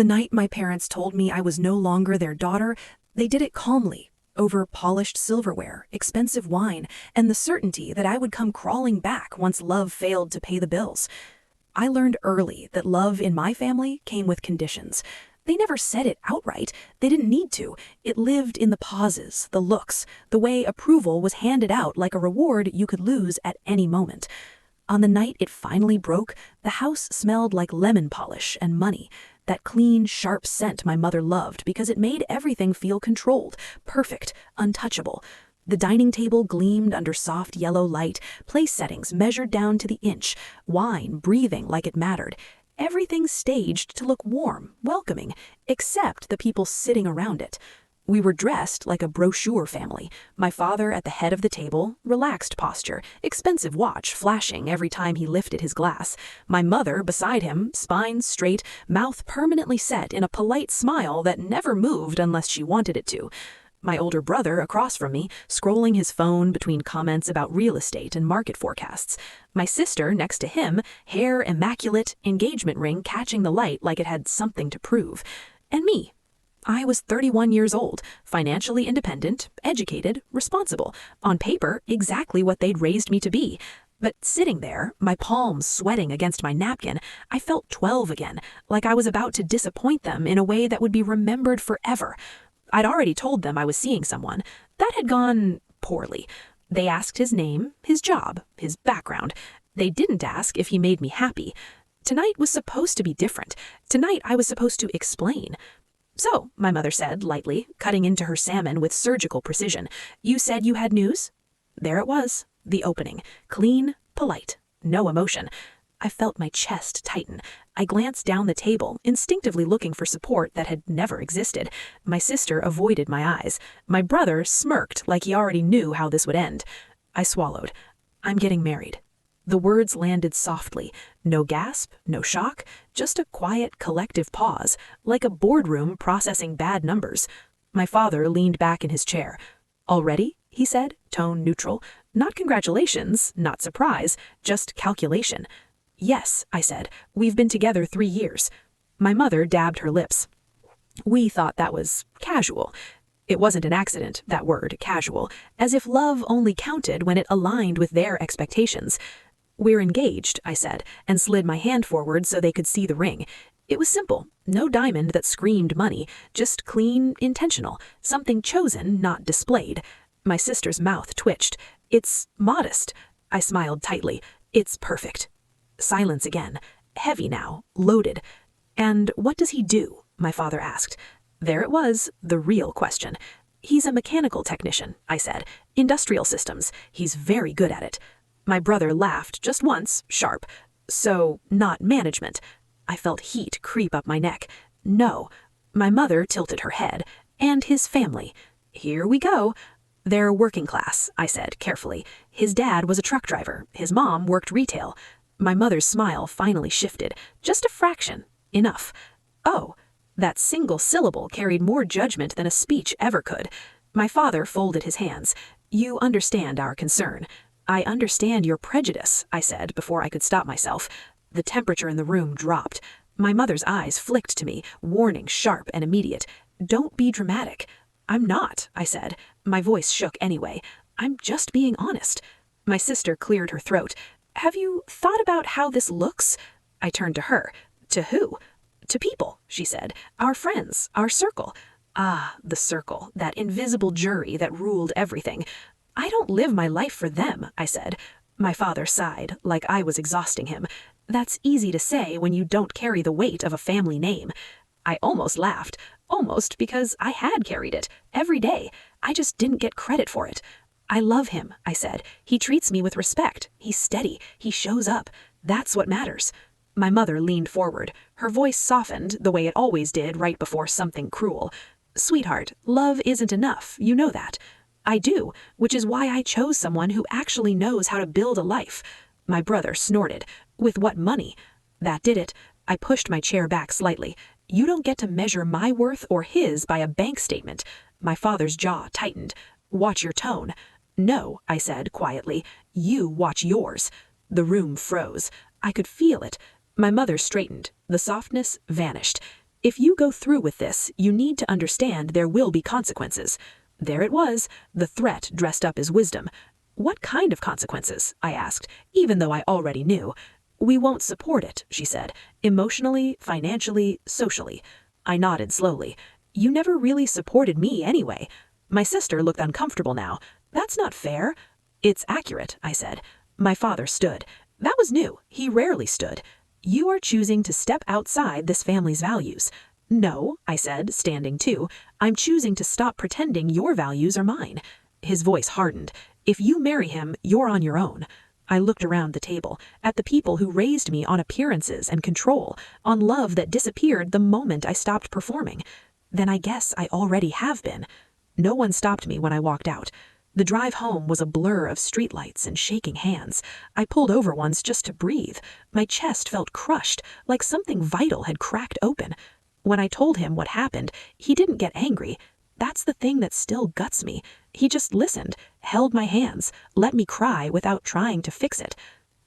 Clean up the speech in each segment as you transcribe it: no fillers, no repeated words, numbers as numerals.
The night my parents told me I was no longer their daughter, they did it calmly, over polished silverware, expensive wine, and the certainty that I would come crawling back once love failed to pay the bills. I learned early that love in my family came with conditions. They never said it outright. They didn't need to. It lived in the pauses, the looks, the way approval was handed out like a reward you could lose at any moment. On the night it finally broke, the house smelled like lemon polish and money, that clean, sharp scent my mother loved because it made everything feel controlled, perfect, untouchable. The dining table gleamed under soft yellow light, place settings measured down to the inch, wine breathing like it mattered. Everything staged to look warm, welcoming, except the people sitting around it. We were dressed like a brochure family. My father at the head of the table, relaxed posture, expensive watch flashing every time he lifted his glass. My mother beside him, spine straight, mouth permanently set in a polite smile that never moved unless she wanted it to. My older brother across from me, scrolling his phone between comments about real estate and market forecasts. My sister next to him, hair immaculate, engagement ring catching the light like it had something to prove. And me. I was 31 years old, financially independent, educated, responsible. On paper, exactly what they'd raised me to be. But sitting there, my palms sweating against my napkin, I felt 12 again, like I was about to disappoint them in a way that would be remembered forever. I'd already told them I was seeing someone. That had gone poorly. They asked his name, his job, his background. They didn't ask if he made me happy. Tonight was supposed to be different. Tonight I was supposed to explain. "So," my mother said, lightly, cutting into her salmon with surgical precision, "you said you had news?" There it was, the opening. Clean, polite, no emotion. I felt my chest tighten. I glanced down the table, instinctively looking for support that had never existed. My sister avoided my eyes. My brother smirked like he already knew how this would end. I swallowed. "I'm getting married." The words landed softly. No gasp, no shock, just a quiet, collective pause, like a boardroom processing bad numbers. My father leaned back in his chair. "Already?" he said, tone neutral. Not congratulations, not surprise, just calculation. "Yes," I said. "We've been together 3 years." My mother dabbed her lips. "We thought that was casual." It wasn't an accident, that word, casual, as if love only counted when it aligned with their expectations. "We're engaged," I said, and slid my hand forward so they could see the ring. It was simple, no diamond that screamed money, just clean, intentional, something chosen, not displayed. My sister's mouth twitched. "It's modest." I smiled tightly. "It's perfect." Silence again, heavy now, loaded. "And what does he do?" my father asked. There it was, the real question. "He's a mechanical technician," I said. "Industrial systems. He's very good at it." My brother laughed just once, sharp. "So, not management." I felt heat creep up my neck. "No." My mother tilted her head. "And his family." "Here we go." "They're working class," I said carefully. "His dad was a truck driver. His mom worked retail." My mother's smile finally shifted. Just a fraction. Enough. "Oh." That single syllable carried more judgment than a speech ever could. My father folded his hands. "You understand our concern." "I understand your prejudice," I said before I could stop myself. The temperature in the room dropped. My mother's eyes flicked to me, warning sharp and immediate. "Don't be dramatic." "I'm not," I said. My voice shook anyway. "I'm just being honest." My sister cleared her throat. "Have you thought about how this looks?" I turned to her. "To who?" "To people," she said. "Our friends, our circle." Ah, the circle, that invisible jury that ruled everything. "I don't live my life for them," I said. My father sighed, like I was exhausting him. "That's easy to say when you don't carry the weight of a family name." I almost laughed. Almost, because I had carried it, every day. I just didn't get credit for it. "I love him," I said. "He treats me with respect. He's steady. He shows up. That's what matters." My mother leaned forward. Her voice softened the way it always did right before something cruel. "Sweetheart, love isn't enough. You know that." "I do, which is why I chose someone who actually knows how to build a life." My brother snorted. "With what money?" That did it. I pushed my chair back slightly. "You don't get to measure my worth or his by a bank statement." My father's jaw tightened. "Watch your tone." "No," I said quietly. "You watch yours." The room froze. I could feel it. My mother straightened. The softness vanished. If you go through with this, you need to understand there will be consequences. There it was, the threat dressed up as wisdom. What kind of consequences? I asked, even though I already knew. We won't support it, she said, emotionally, financially, socially. I nodded slowly. You never really supported me anyway. My sister looked uncomfortable now. That's not fair. It's accurate, I said. My father stood. That was new. He rarely stood. You are choosing to step outside this family's values. No, I said, standing too. I'm choosing to stop pretending your values are mine. His voice hardened. If you marry him, you're on your own. I looked around the table, at the people who raised me on appearances and control, on love that disappeared the moment I stopped performing. Then I guess I already have been. No one stopped me when I walked out. The drive home was a blur of streetlights and shaking hands. I pulled over once just to breathe. My chest felt crushed, like something vital had cracked open. When I told him what happened, he didn't get angry. That's the thing that still guts me. He just listened, held my hands, let me cry without trying to fix it.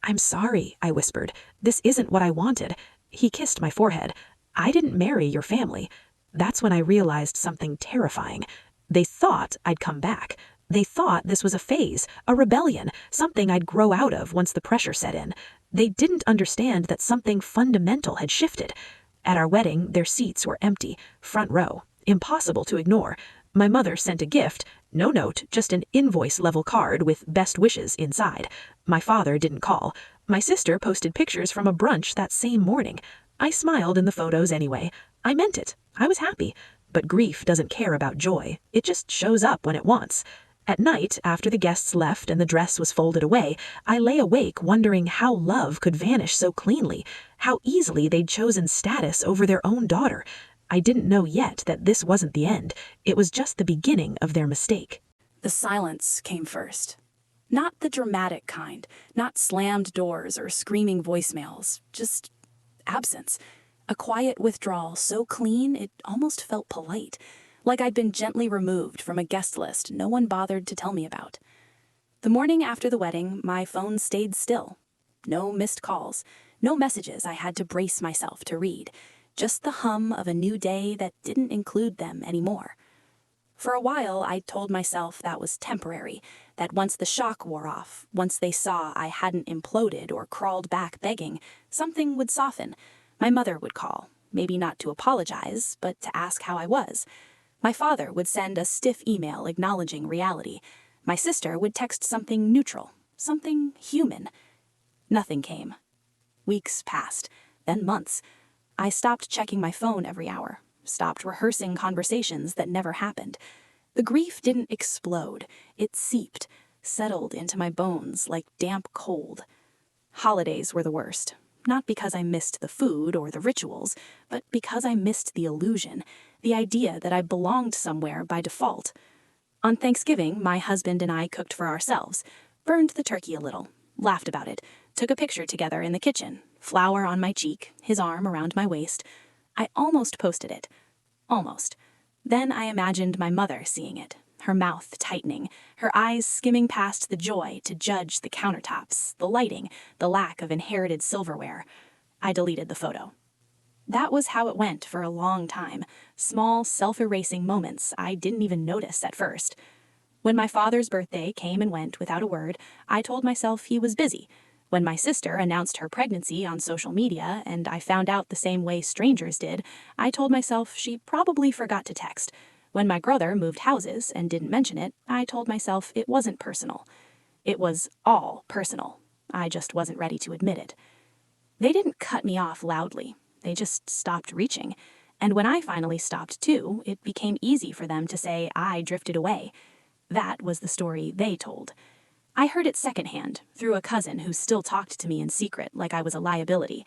I'm sorry, I whispered. This isn't what I wanted. He kissed my forehead. I didn't marry your family. That's when I realized something terrifying. They thought I'd come back. They thought this was a phase, a rebellion, something I'd grow out of once the pressure set in. They didn't understand that something fundamental had shifted. At our wedding, their seats were empty, front row, impossible to ignore. My mother sent a gift, no note, just an invoice-level card with best wishes inside. My father didn't call. My sister posted pictures from a brunch that same morning. I smiled in the photos anyway. I meant it. I was happy. But grief doesn't care about joy. It just shows up when it wants. At night, after the guests left and the dress was folded away, I lay awake wondering how love could vanish so cleanly, how easily they'd chosen status over their own daughter. I didn't know yet that this wasn't the end. It was just the beginning of their mistake. The silence came first. Not the dramatic kind, not slammed doors or screaming voicemails, just absence. A quiet withdrawal so clean it almost felt polite. Like I'd been gently removed from a guest list no one bothered to tell me about. The morning after the wedding, my phone stayed still. No missed calls, no messages I had to brace myself to read. Just the hum of a new day that didn't include them anymore. For a while, I told myself that was temporary, that once the shock wore off, once they saw I hadn't imploded or crawled back begging, something would soften. My mother would call, maybe not to apologize, but to ask how I was. My father would send a stiff email acknowledging reality. My sister would text something neutral, something human. Nothing came. Weeks passed, then months. I stopped checking my phone every hour, stopped rehearsing conversations that never happened. The grief didn't explode. It seeped, settled into my bones like damp cold. Holidays were the worst. Not because I missed the food or the rituals, but because I missed the illusion, the idea that I belonged somewhere by default. On Thanksgiving, my husband and I cooked for ourselves, burned the turkey a little, laughed about it, took a picture together in the kitchen, flour on my cheek, his arm around my waist. I almost posted it. Almost. Then I imagined my mother seeing it, her mouth tightening, her eyes skimming past the joy to judge the countertops, the lighting, the lack of inherited silverware. I deleted the photo. That was how it went for a long time, small, self-erasing moments I didn't even notice at first. When my father's birthday came and went without a word, I told myself he was busy. When my sister announced her pregnancy on social media and I found out the same way strangers did, I told myself she probably forgot to text. When my brother moved houses and didn't mention it, I told myself it wasn't personal. It was all personal. I just wasn't ready to admit it. They didn't cut me off loudly. They just stopped reaching. And when I finally stopped too, it became easy for them to say I drifted away. That was the story they told. I heard it secondhand, through a cousin who still talked to me in secret like I was a liability.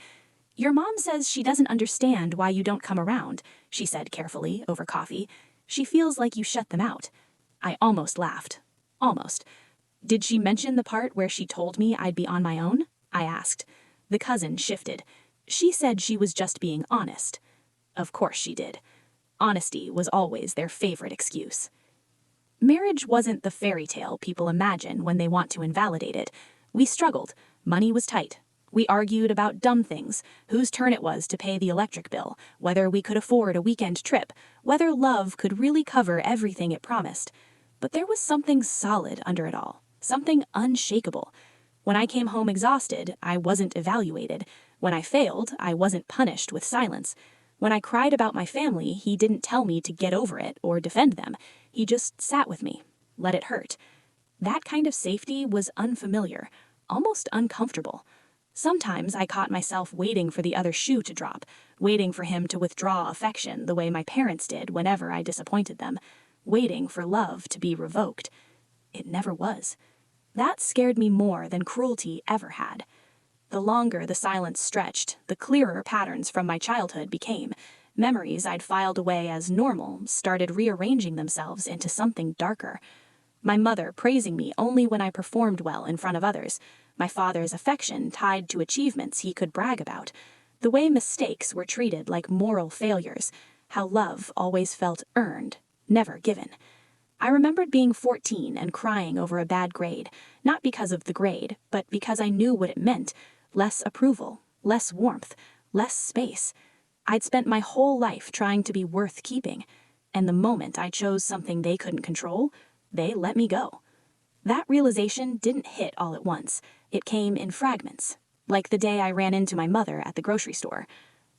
Your mom says she doesn't understand why you don't come around, she said carefully over coffee. She feels like you shut them out. I almost laughed. Almost. Did she mention the part where she told me I'd be on my own? I asked. The cousin shifted. She said she was just being honest. Of course she did. Honesty was always their favorite excuse. Marriage wasn't the fairy tale people imagine when they want to invalidate it. We struggled. Money was tight. We argued about dumb things, whose turn it was to pay the electric bill, whether we could afford a weekend trip, whether love could really cover everything it promised. But there was something solid under it all, something unshakable. When I came home exhausted, I wasn't evaluated. When I failed, I wasn't punished with silence. When I cried about my family, he didn't tell me to get over it or defend them. He just sat with me, let it hurt. That kind of safety was unfamiliar, almost uncomfortable. Sometimes I caught myself waiting for the other shoe to drop, waiting for him to withdraw affection the way my parents did whenever I disappointed them, waiting for love to be revoked. It never was. That scared me more than cruelty ever had. The longer the silence stretched, the clearer patterns from my childhood became. Memories I'd filed away as normal started rearranging themselves into something darker. My mother praising me only when I performed well in front of others. My father's affection tied to achievements he could brag about. The way mistakes were treated like moral failures. How love always felt earned, never given. I remembered being 14 and crying over a bad grade, not because of the grade, but because I knew what it meant. Less approval, less warmth, less space. I'd spent my whole life trying to be worth keeping, and the moment I chose something they couldn't control, they let me go. That realization didn't hit all at once. It came in fragments, like the day I ran into my mother at the grocery store.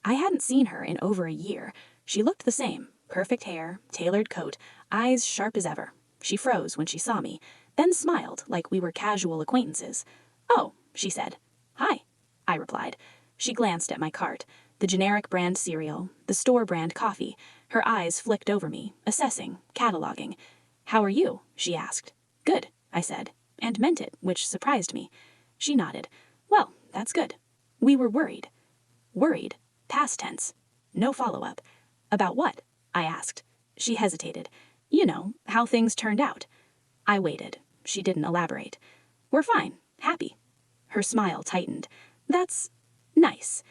I hadn't seen her in over a year. She looked the same, perfect hair, tailored coat, eyes sharp as ever. She froze when she saw me, then smiled like we were casual acquaintances. "Oh," she said. "Hi," I replied. She glanced at my cart, the generic brand cereal, the store brand coffee. Her eyes flicked over me, assessing, cataloging. "How are you?" she asked. "Good," I said, and meant it, which surprised me. She nodded. "Well, that's good." We were worried. Worried, past tense. No follow-up. "About what?" I asked. She hesitated. "You know, how things turned out." I waited. She didn't elaborate. "We're fine, happy." Her smile tightened. "That's nice."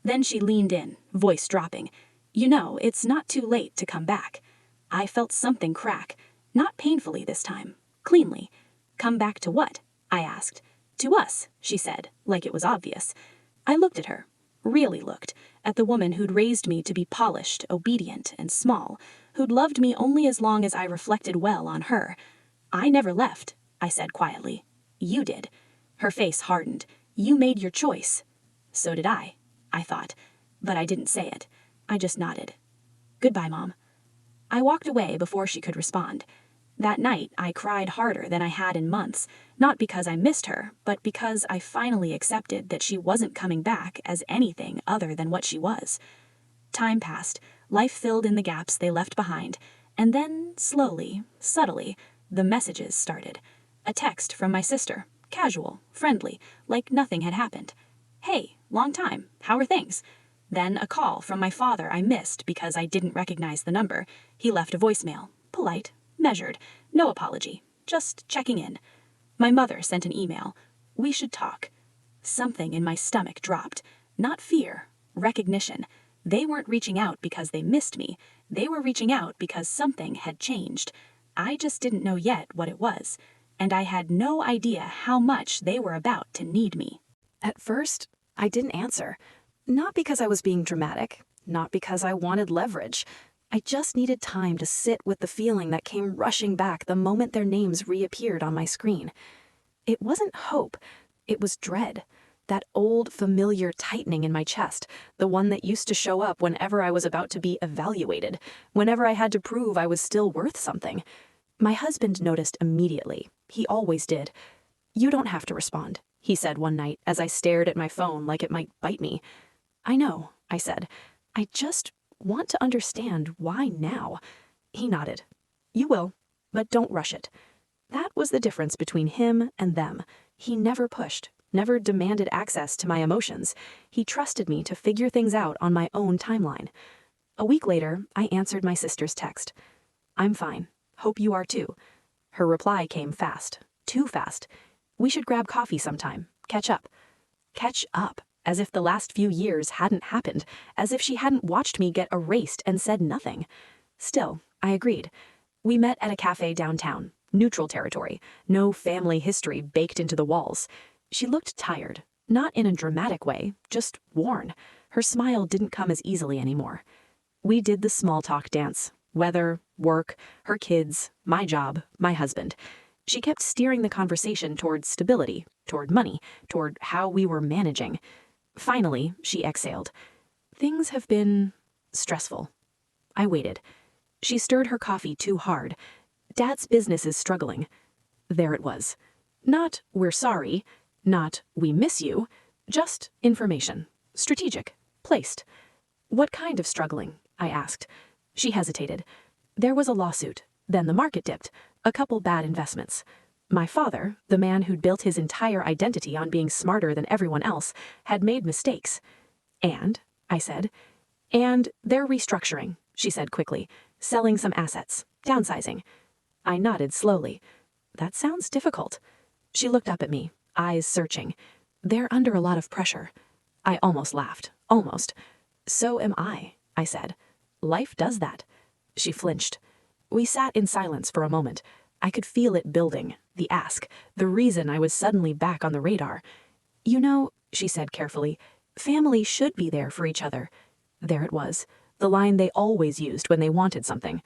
Then she leaned in, voice dropping. "You know, it's not too late to come back." I felt something crack, not painfully this time, cleanly. "Come back to what?" I asked. "To us," she said, like it was obvious. I looked at her, really looked, at the woman who'd raised me to be polished, obedient, and small, who'd loved me only as long as I reflected well on her. "I never left," I said quietly. "You did." Her face hardened. "You made your choice." So did I thought, but I didn't say it. I just nodded. "Goodbye, Mom." I walked away before she could respond. That night, I cried harder than I had in months, not because I missed her, but because I finally accepted that she wasn't coming back as anything other than what she was. Time passed, life filled in the gaps they left behind, and then, slowly, subtly, the messages started. A text from my sister, casual, friendly, like nothing had happened. "Hey, long time, how are things?" Then a call from my father I missed because I didn't recognize the number. He left a voicemail, polite, measured, no apology, just checking in. My mother sent an email. "We should talk." Something in my stomach dropped. Not fear, recognition. They weren't reaching out because they missed me. They were reaching out because something had changed. I just didn't know yet what it was, and I had no idea how much they were about to need me. At first, I didn't answer. Not because I was being dramatic, not because I wanted leverage. I just needed time to sit with the feeling that came rushing back the moment their names reappeared on my screen. It wasn't hope, it was dread. That old, familiar tightening in my chest, the one that used to show up whenever I was about to be evaluated, whenever I had to prove I was still worth something. My husband noticed immediately. He always did. "You don't have to respond," he said one night as I stared at my phone like it might bite me. "I know," I said. "I just want to understand why now." He nodded. "You will, but don't rush it." That was the difference between him and them. He never pushed, never demanded access to my emotions. He trusted me to figure things out on my own timeline. A week later, I answered my sister's text. "I'm fine. Hope you are too." Her reply came fast. Too fast. "We should grab coffee sometime. Catch up." Catch up. As if the last few years hadn't happened, as if she hadn't watched me get erased and said nothing. Still, I agreed. We met at a cafe downtown, neutral territory, no family history baked into the walls. She looked tired, Not in a dramatic way, just worn. Her smile didn't come as easily anymore. We did the small talk dance. Weather, work, her kids, my job, my husband. She kept steering the conversation toward stability, toward money, toward how we were managing. Finally, she exhaled. Things have been stressful. I waited. She stirred her coffee too hard. Dad's business is struggling. There it was. Not, we're sorry. Not, we miss you. Just information. Strategic. Placed. What kind of struggling? I asked. She hesitated. There was a lawsuit. Then the market dipped. A couple bad investments. My father, the man who'd built his entire identity on being smarter than everyone else, had made mistakes. And, I said, and they're restructuring, she said quickly, selling some assets, downsizing. I nodded slowly. That sounds difficult. She looked up at me, eyes searching. They're under a lot of pressure. I almost laughed. Almost. So am I said. Life does that. She flinched. We sat in silence for a moment. I could feel it building, the ask, the reason I was suddenly back on the radar. You know, she said carefully, family should be there for each other. There it was, the line they always used when they wanted something.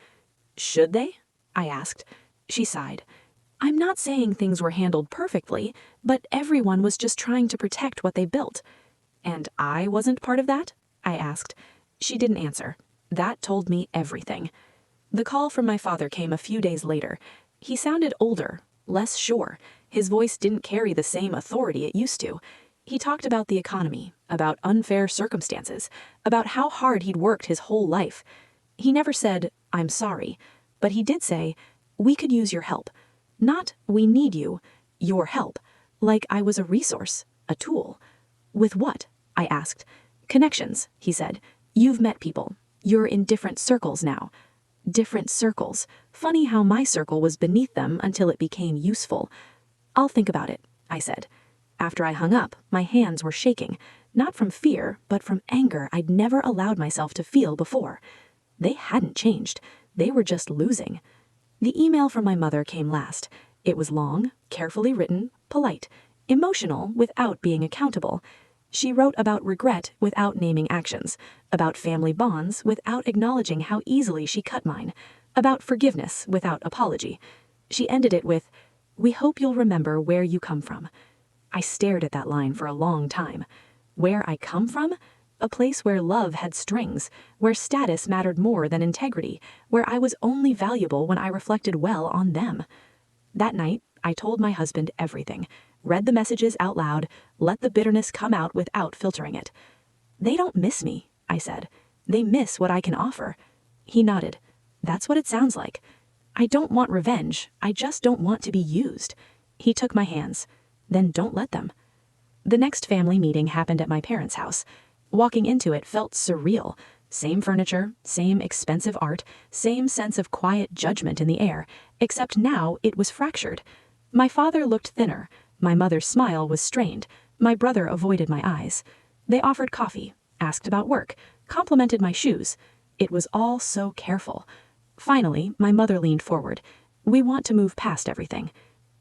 Should they? I asked. She sighed. I'm not saying things were handled perfectly, but everyone was just trying to protect what they built. And I wasn't part of that? I asked. She didn't answer. That told me everything. The call from my father came a few days later. He sounded older, less sure. His voice didn't carry the same authority it used to. He talked about the economy, about unfair circumstances, about how hard he'd worked his whole life. He never said, I'm sorry, but he did say, we could use your help. Not, we need you, your help. Like I was a resource, a tool. With what? I asked. Connections, he said. You've met people. You're in different circles now. Different circles. Funny how my circle was beneath them until it became useful. I'll think about it, I said. After I hung up, my hands were shaking, not from fear, but from anger I'd never allowed myself to feel before. They hadn't changed. They were just losing. The email from my mother came last. It was long, carefully written, polite, emotional without being accountable. She wrote about regret without naming actions, about family bonds without acknowledging how easily she cut mine, about forgiveness without apology. She ended it with, we hope you'll remember where you come from. I stared at that line for a long time. Where I come from? A place where love had strings, where status mattered more than integrity, where I was only valuable when I reflected well on them. That night, I told my husband everything, read the messages out loud, let the bitterness come out without filtering it. They don't miss me, I said. They miss what I can offer. He nodded. That's what it sounds like. I don't want revenge. I just don't want to be used. He took my hands. Then don't let them. The next family meeting happened at my parents' house. Walking into it felt surreal. Same furniture, same expensive art, same sense of quiet judgment in the air, except now it was fractured. My father looked thinner. My mother's smile was strained. My brother avoided my eyes. They offered coffee, asked about work, complimented my shoes. It was all so careful. Finally, my mother leaned forward. We want to move past everything.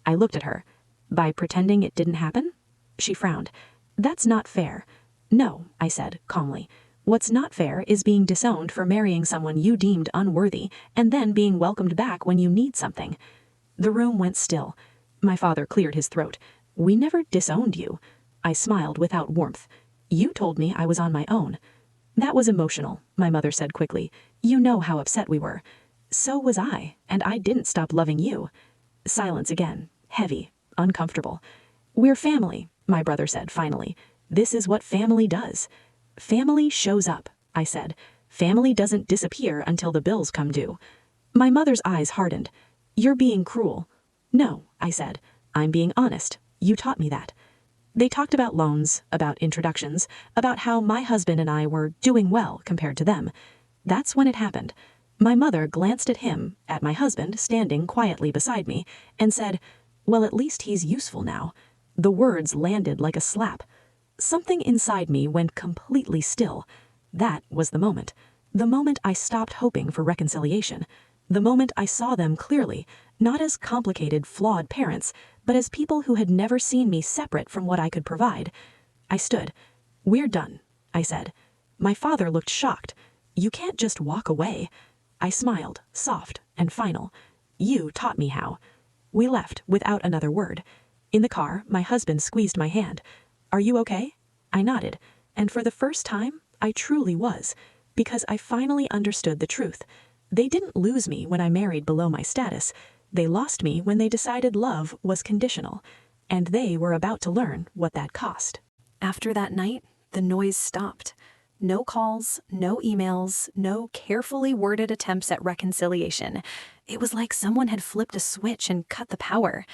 I looked at her. By pretending it didn't happen? She frowned. That's not fair. No, I said, calmly. What's not fair is being disowned for marrying someone you deemed unworthy and then being welcomed back when you need something. The room went still. My father cleared his throat. We never disowned you. I smiled without warmth. You told me I was on my own. That was emotional, my mother said quickly. You know how upset we were. So was I, and I didn't stop loving you. Silence again, heavy, uncomfortable. We're family, my brother said finally. This is what family does. Family shows up, I said. Family doesn't disappear until the bills come due. My mother's eyes hardened. You're being cruel. No, I said. I'm being honest. You taught me that. They talked about loans, about introductions, about how my husband and I were doing well compared to them. That's when it happened. My mother glanced at him, at my husband standing quietly beside me, and said, well, at least he's useful now. The words landed like a slap. Something inside me went completely still. That was the moment. The moment I stopped hoping for reconciliation. The moment I saw them clearly, not as complicated, flawed parents, but as people who had never seen me separate from what I could provide. I stood. "We're done," I said. My father looked shocked. "You can't just walk away." I smiled, soft and final. "You taught me how." We left without another word. In the car, my husband squeezed my hand. "Are you okay?" I nodded, and for the first time, I truly was, because I finally understood the truth. They didn't lose me when I married below my status. They lost me when they decided love was conditional, and they were about to learn what that cost. After that night, the noise stopped. No calls, no emails, no carefully worded attempts at reconciliation. It was like someone had flipped a switch and cut the power.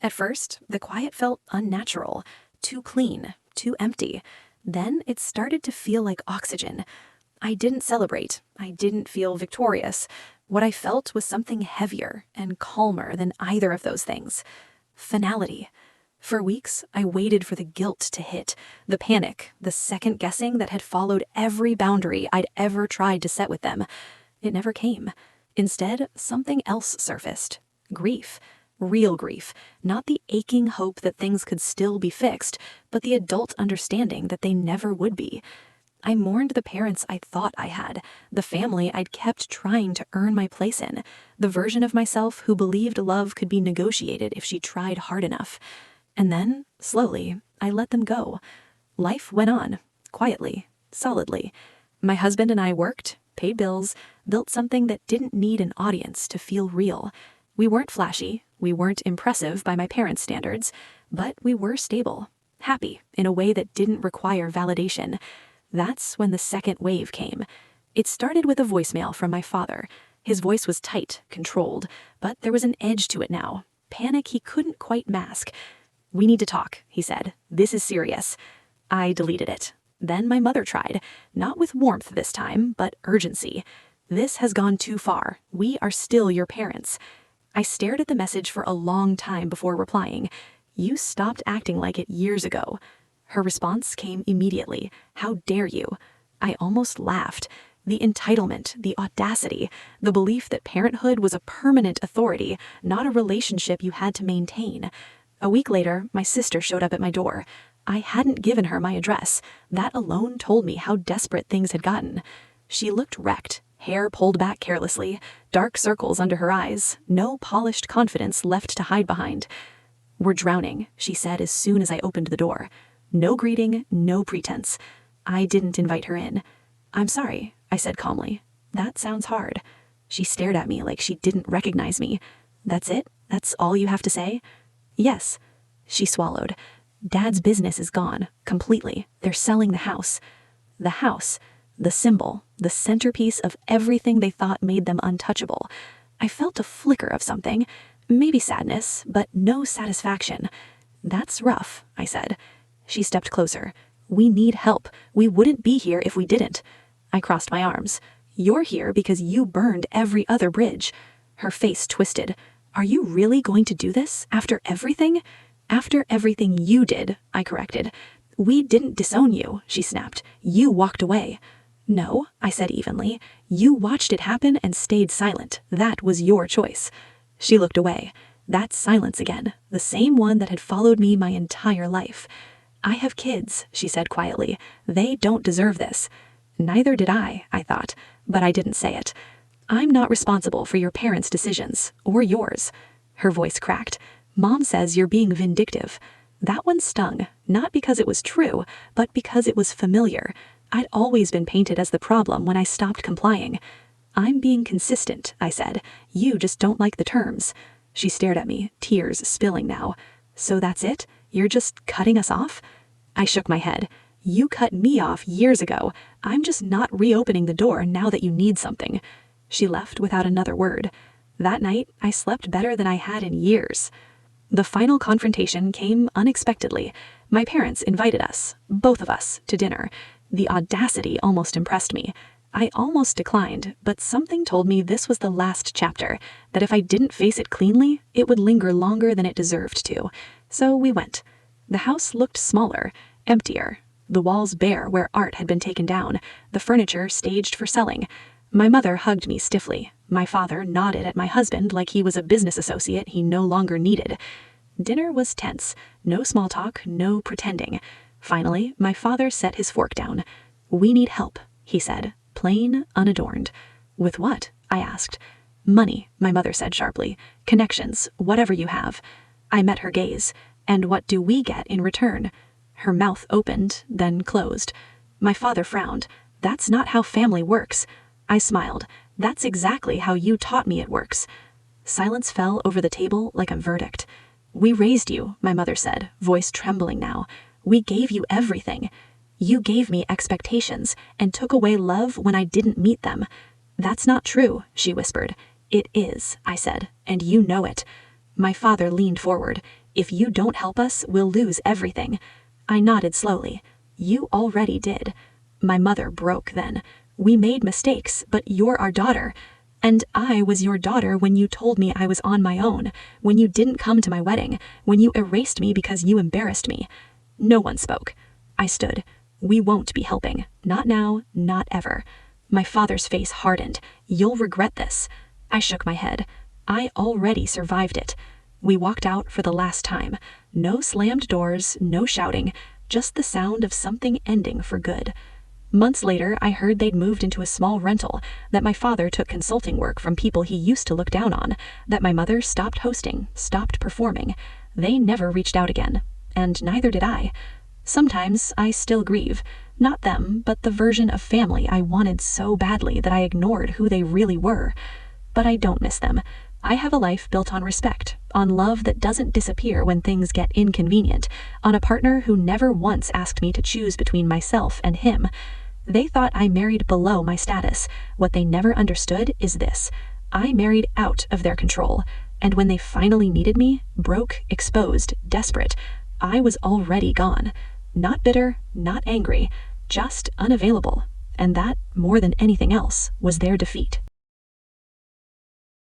At first, the quiet felt unnatural, too clean, too empty. Then it started to feel like oxygen. I didn't celebrate. I didn't feel victorious. What I felt was something heavier and calmer than either of those things. Finality. For weeks, I waited for the guilt to hit, the panic, the second guessing that had followed every boundary I'd ever tried to set with them. It never came. Instead, something else surfaced. Grief. Real grief. Not the aching hope that things could still be fixed, but the adult understanding that they never would be. I mourned the parents I thought I had, the family I'd kept trying to earn my place in, the version of myself who believed love could be negotiated if she tried hard enough. And then, slowly, I let them go. Life went on, quietly, solidly. My husband and I worked, paid bills, built something that didn't need an audience to feel real. We weren't flashy, we weren't impressive by my parents' standards, but we were stable, happy in a way that didn't require validation. That's when the second wave came. It started with a voicemail from my father. His voice was tight, controlled, but there was an edge to it now, panic he couldn't quite mask. "We need to talk," he said. "This is serious." I deleted it. Then my mother tried, not with warmth this time, but urgency. "This has gone too far. We are still your parents." I stared at the message for a long time before replying. "You stopped acting like it years ago." Her response came immediately. "How dare you?" I almost laughed. The entitlement, the audacity, the belief that parenthood was a permanent authority, not a relationship you had to maintain. A week later, my sister showed up at my door. I hadn't given her my address. That alone told me how desperate things had gotten. She looked wrecked, hair pulled back carelessly, dark circles under her eyes, no polished confidence left to hide behind. "We're drowning," she said as soon as I opened the door. No greeting, no pretense. I didn't invite her in. "I'm sorry," I said calmly. "That sounds hard." She stared at me like she didn't recognize me. "That's it? That's all you have to say?" "Yes." She swallowed. "Dad's business is gone, completely. They're selling the house." The house. The symbol. The centerpiece of everything they thought made them untouchable. I felt a flicker of something. Maybe sadness, but no satisfaction. "That's rough," I said. She stepped closer. "We need help. We wouldn't be here if we didn't." I crossed my arms. "You're here because you burned every other bridge." Her face twisted. "Are you really going to do this? After everything?" "After everything you did," I corrected. "We didn't disown you," she snapped. "You walked away." "No," I said evenly. "You watched it happen and stayed silent. That was your choice." She looked away. That silence again, the same one that had followed me my entire life. "I have kids," she said quietly. "They don't deserve this." Neither did I thought, but I didn't say it. "I'm not responsible for your parents' decisions, or yours." Her voice cracked. "Mom says you're being vindictive." That one stung, not because it was true, but because it was familiar. I'd always been painted as the problem when I stopped complying. "I'm being consistent," I said. "You just don't like the terms." She stared at me, tears spilling now. "So that's it? You're just cutting us off?" I shook my head. "You cut me off years ago. I'm just not reopening the door now that you need something." She left without another word. That night, I slept better than I had in years. The final confrontation came unexpectedly. My parents invited us, both of us, to dinner. The audacity almost impressed me. I almost declined, but something told me this was the last chapter, that if I didn't face it cleanly, it would linger longer than it deserved to. So we went. The house looked smaller, emptier. The walls bare where art had been taken down, the furniture staged for selling. My mother hugged me stiffly. My father nodded at my husband like he was a business associate he no longer needed. Dinner was tense. No small talk, no pretending. Finally, my father set his fork down. "We need help," he said, plain, unadorned. "With what?" I asked. "Money," my mother said sharply. "Connections, whatever you have." I met her gaze. "And what do we get in return?" Her mouth opened, then closed. My father frowned. "That's not how family works." I smiled. "That's exactly how you taught me it works." Silence fell over the table like a verdict. "We raised you," my mother said, voice trembling now. "We gave you everything. You gave me expectations and took away love when I didn't meet them." "That's not true," she whispered. "It is," I said, "and you know it." My father leaned forward. "If you don't help us, we'll lose everything." I nodded slowly. "You already did." My mother broke then. "We made mistakes, but you're our daughter. And I was your daughter when you told me I was on my own, when you didn't come to my wedding, when you erased me because you embarrassed me." No one spoke. I stood. "We won't be helping. Not now, not ever." My father's face hardened. "You'll regret this." I shook my head. I already survived it. We walked out for the last time. No slammed doors, no shouting, just the sound of something ending for good. Months later, I heard they'd moved into a small rental, that my father took consulting work from people he used to look down on, that my mother stopped hosting, stopped performing. They never reached out again, and neither did I. Sometimes I still grieve. Not them, but the version of family I wanted so badly that I ignored who they really were. But I don't miss them. I have a life built on respect, on love that doesn't disappear when things get inconvenient, on a partner who never once asked me to choose between myself and him. They thought I married below my status. What they never understood is this: I married out of their control, and when they finally needed me, broke, exposed, desperate, I was already gone. Not bitter, not angry, just unavailable. And that, more than anything else, was their defeat.